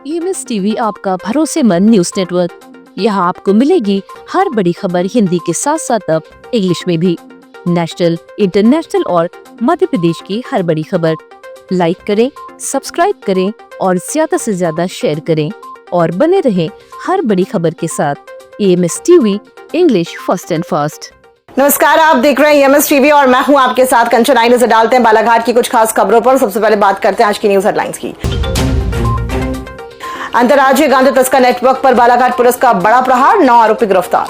EMS TV आपका भरोसेमंद news network. यहाँ आपको मिलेगी हर बड़ी खबर हिंदी के साथ साथ अब इंग्लिश में भी। नेशनल, इंटरनेशनल और मध्य प्रदेश की हर बड़ी खबर लाइक करें, सब्सक्राइब करें और ज्यादा से ज्यादा शेयर करें और बने रहें हर बड़ी खबर के साथ। EMS TV, English first and fast. नमस्कार, आप देख रहे हैं EMS टीवी और मैं हूं आपके साथ कंचन। आई नजर डालते हैं बालाघाट की कुछ खास खबरों पर। सबसे पहले बात करते हैं आज की न्यूज हेडलाइंस की। अंतर्राज्यीय गांजा तस्कर नेटवर्क पर बालाघाट पुलिस का बड़ा प्रहार, 9 आरोपी गिरफ्तार।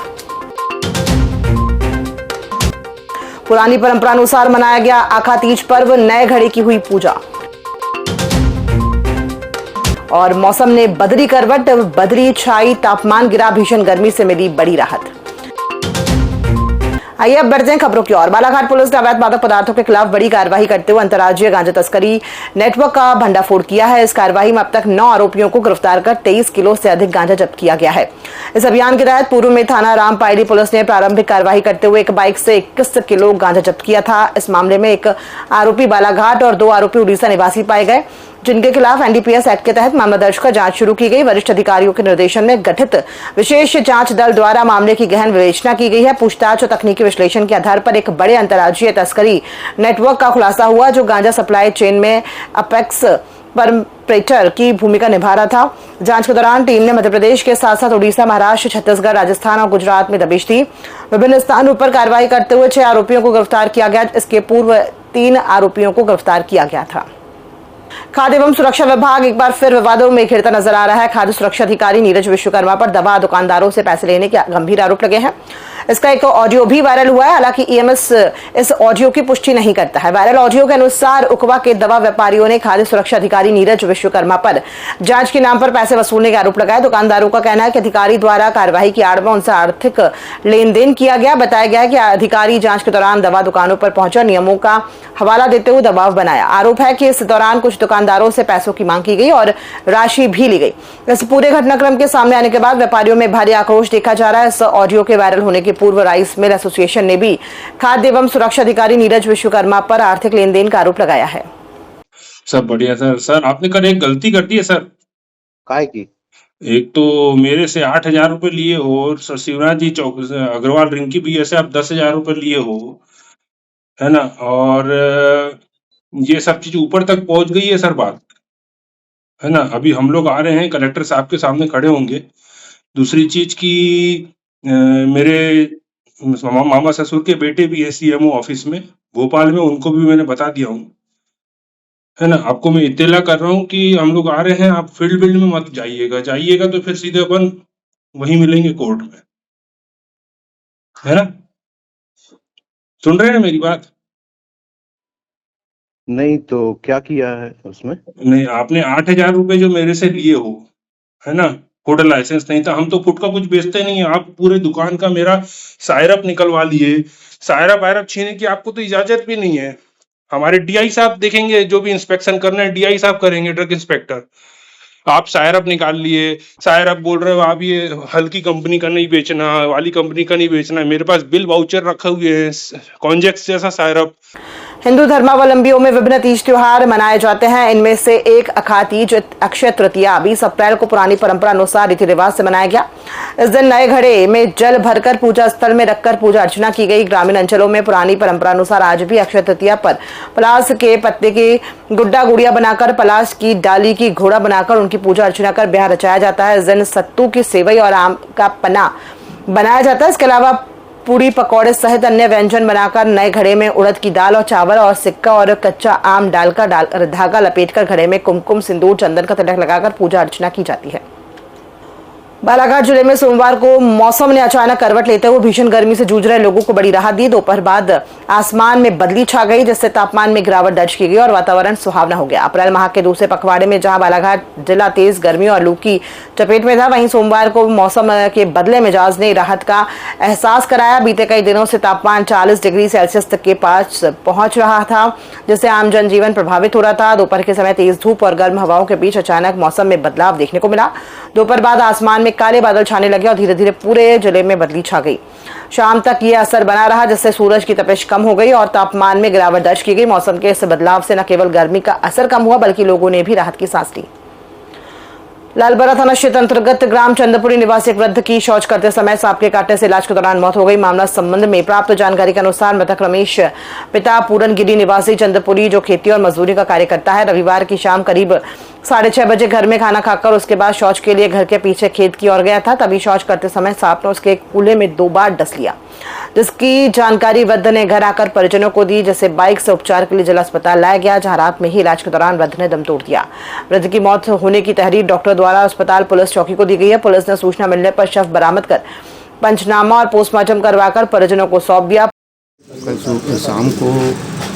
पुरानी परंपरा अनुसार मनाया गया आखा तीज पर्व, नए घड़े की हुई पूजा। और मौसम ने बदली करवट, बदली छाई, तापमान गिरा, भीषण गर्मी से मिली बड़ी राहत। आइए अब बढ़ते हैं खबरों की ओर। बालाघाट पुलिस ने अवैध मादक पदार्थों के खिलाफ बड़ी कार्रवाई करते हुए अंतर्राज्यीय गांजा तस्करी नेटवर्क का भंडाफोड़ किया है। इस कार्रवाई में अब तक 9 आरोपियों को गिरफ्तार कर 23 किलो से अधिक गांजा जब्त किया गया है। इस अभियान के तहत पूर्व में थाना रामपायड़ी पुलिस ने प्रारंभिक कार्रवाई करते हुए एक बाइक से 21 किलो गांजा जब्त किया था। इस मामले में एक आरोपी बालाघाट और 2 आरोपी उड़ीसा निवासी पाए गए, जिनके खिलाफ NDPS एक्ट के तहत मामला दर्ज कर जांच शुरू की गई। वरिष्ठ अधिकारियों के निर्देशन में गठित विशेष जांच दल द्वारा मामले की गहन विवेचना की गई है। पूछताछ और तकनीकी विश्लेषण के आधार पर एक बड़े अंतर्राज्यीय तस्करी नेटवर्क का खुलासा हुआ, जो गांजा सप्लाई चेन में अपेक्स परपेट्रेटर की भूमिका निभा रहा था। जांच के दौरान टीम ने मध्य प्रदेश के साथ साथ उड़ीसा, महाराष्ट्र, छत्तीसगढ़, राजस्थान और गुजरात में दबिश दी। विभिन्न स्थानों पर कार्रवाई करते हुए 6 आरोपियों को गिरफ्तार किया गया। इसके पूर्व 3 आरोपियों को गिरफ्तार किया गया था। खाद्य एवं सुरक्षा विभाग एक बार फिर विवादों में घिरता नजर आ रहा है। खाद्य सुरक्षा अधिकारी नीरज विश्वकर्मा पर दवा दुकानदारों से पैसे लेने के गंभीर आरोप लगे हैं। इसका एक ऑडियो भी वायरल हुआ है। हालांकि EMS इस ऑडियो की पुष्टि नहीं करता है। वायरल ऑडियो के अनुसार उकवा के दवा व्यापारियों ने खाद्य सुरक्षा अधिकारी नीरज विश्वकर्मा पर जांच के नाम पर पैसे वसूलने के आरोप लगाए। दुकानदारों का कहना है कि अधिकारी द्वारा कार्रवाई की आड़ में उनसे आर्थिक लेन देन किया गया। बताया गया है कि अधिकारी जांच के दौरान दवा दुकानों पर पहुंचा, नियमों का हवाला देते हुए दबाव बनाया। आरोप है कि इस दौरान कुछ दुकानदारों से पैसों की मांग की गई और राशि भी ली गई। इस पूरे घटनाक्रम के सामने आने के बाद व्यापारियों में भारी आक्रोश देखा जा रहा है। इस ऑडियो के वायरल होने के पूर्व राइस मिल एसोसिएशन ने भी खाद्य एवं सुरक्षा अधिकारी नीरज विश्वकर्मा पर आर्थिक लेन देन का आरोप लगाया है। सब बढ़िया सर। सर आपने कल एक गलती कर दी है सर। काय की? एक तो मेरे से 8,000 रुपए लिए हो और सर शिवराज जी चौक अग्रवाल रिंकी भैया से आप 10,000 रुपए लिए हो, है ना। और ये सब चीज ऊपर तक पहुंच गई है सर बात, है ना। अभी हम लोग आ रहे हैं, कलेक्टर साहब के सामने खड़े होंगे। दूसरी चीज की मेरे मामा ससुर के बेटे भी है CMO ऑफिस में भोपाल में, उनको भी मैंने बता दिया हूँ, है ना। आपको मैं इत्तेला कर रहा हूँ कि हम लोग आ रहे हैं, आप फील्ड में मत जाइएगा तो फिर सीधे अपन वहीं मिलेंगे कोर्ट में, है ना। सुन रहे हैं मेरी बात? नहीं तो क्या किया है उसमें? नहीं, आपने 8,000 रुपए जो मेरे से लिए हो, है ना, फूड लाइसेंस नहीं था। हम तो फूड का कुछ बेचते नहीं है। आप पूरे दुकान का मेरा सायरप निकलवा लिए। सायरप वायरप छीने की आपको तो इजाजत भी नहीं है। हमारे DI साहब देखेंगे, जो भी इंस्पेक्शन करना है DI साहब करेंगे, ड्रग इंस्पेक्टर। आप सायरप निकाल लिए, सायरप बोल रहे हो आप ये हल्की कंपनी का नहीं बेचना, वाली कंपनी का नहीं बेचना। मेरे पास बिल वाउचर रखे हुए हैं, कॉन्जेक्स जैसा सायरप। हिंदू धर्मावलंबियों में विभिन्न तीज त्योहार मनाए जाते हैं। इनमें से एक अखा तीज अक्षय तृतीया 20 अप्रैल को पुरानी परंपरा अनुसार रीति रिवाज से मनाया गया। इस दिन नए घड़े में जल भरकर पूजा स्थल में रखकर पूजा अर्चना की गई। ग्रामीण अंचलों में पुरानी परंपरा अनुसार आज भी अक्षय तृतीया पर पलास के पत्ते की गुड्डा गुड़िया बनाकर, पलास की डाली की घोड़ा बनाकर उनकी पूजा अर्चना कर ब्याह रचाया जाता है। इस दिन सत्तू की सेवई और आम का पन्ना बनाया जाता है। इसके अलावा पूड़ी पकौड़े सहित अन्य व्यंजन बनाकर नए घड़े में उड़द की दाल और चावल और सिक्का और कच्चा आम डालकर धागा लपेटकर घड़े में कुमकुम, सिंदूर, चंदन का तिलक लगाकर पूजा अर्चना की जाती है। बालाघाट जिले में सोमवार को मौसम ने अचानक करवट लेते हुए भीषण गर्मी से जूझ रहे लोगों को बड़ी राहत दी। दोपहर बाद आसमान में बदली छा गई, जिससे तापमान में गिरावट दर्ज की गई और वातावरण सुहावना हो गया। अप्रैल माह के दूसरे पखवाड़े में जहां बालाघाट जिला तेज गर्मी और लू की चपेट में था, वहीं सोमवार को मौसम के बदले मिजाज ने राहत का एहसास कराया। बीते कई दिनों से तापमान 40 डिग्री सेल्सियस तक के पास पहुंच रहा था, जिससे आम जनजीवन प्रभावित हो रहा था। दोपहर के समय तेज धूप और गर्म हवाओं के बीच अचानक मौसम में बदलाव देखने को मिला। दोपहर बाद आसमान में काले बादल छाने लगे और धीरे धीरे पूरे जिले में बदली छा गई। शाम तक ये असर बना रहा, जिससे सूरज की तपिश कम हो गई और तापमान में गिरावट दर्ज की गई। मौसम के इस बदलाव से न केवल गर्मी का असर कम हुआ, बल्कि लोगों ने भी राहत की सांस ली। लालबरा थाना क्षेत्र अंतर्गत ग्राम चंद्रपुरी निवासी एक वृद्ध की शौच करते समय सांप के काटने से इलाज के दौरान मौत हो गई। मामला संबंध में प्राप्त जानकारी के अनुसार मृतक रमेश पिता पूरनगिरी निवासी चंद्रपुरी जो खेती और मजदूरी का कार्य करता है, रविवार की शाम करीब 6:30 बजे घर में खाना खाकर उसके बाद शौच के लिए घर के पीछे खेत की ओर गया था। तभी शौच करते समय सांप ने उसके कूल्हे में 2 बार डस लिया, जिसकी जानकारी वृद्ध ने घर आकर परिजनों को दी, जिसे बाइक से उपचार के लिए जिला अस्पताल लाया गया, जहां रात में ही इलाज के दौरान वृद्ध ने दम तोड़ दिया। वृद्ध की मौत होने की तहरीर डॉक्टर द्वारा अस्पताल पुलिस चौकी को दी गई है। पुलिस ने सूचना मिलने पर शव बरामद कर पंचनामा और पोस्टमार्टम करवाकर परिजनों को सौंप दिया। कल शाम को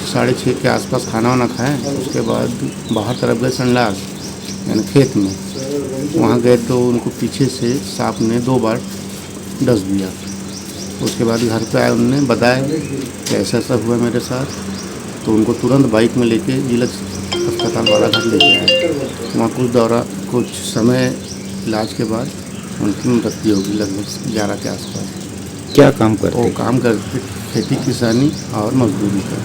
6:30 के आसपास खाना वाना खाएं, उसके बाद बाहर तरफ गए संडास यानी खेत में। वहाँ गए तो उनको पीछे से सांप ने 2 बार डस दिया। उसके बाद घर पे आए, उन्होंने बताया कि ऐसा ऐसा हुआ मेरे साथ, तो उनको तुरंत बाइक में लेके जिला अस्पताल वाला घर लेके आए। वहाँ कुछ समय इलाज के बाद उनकी मृत्यु होगी लगभग 11 के आसपास। क्या काम करते? वो काम करते खेती किसानी और मजदूरी का।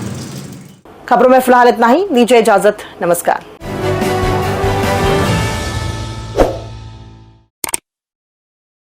खबरों में फिलहाल इतना ही। दीजिए इजाजत, नमस्कार।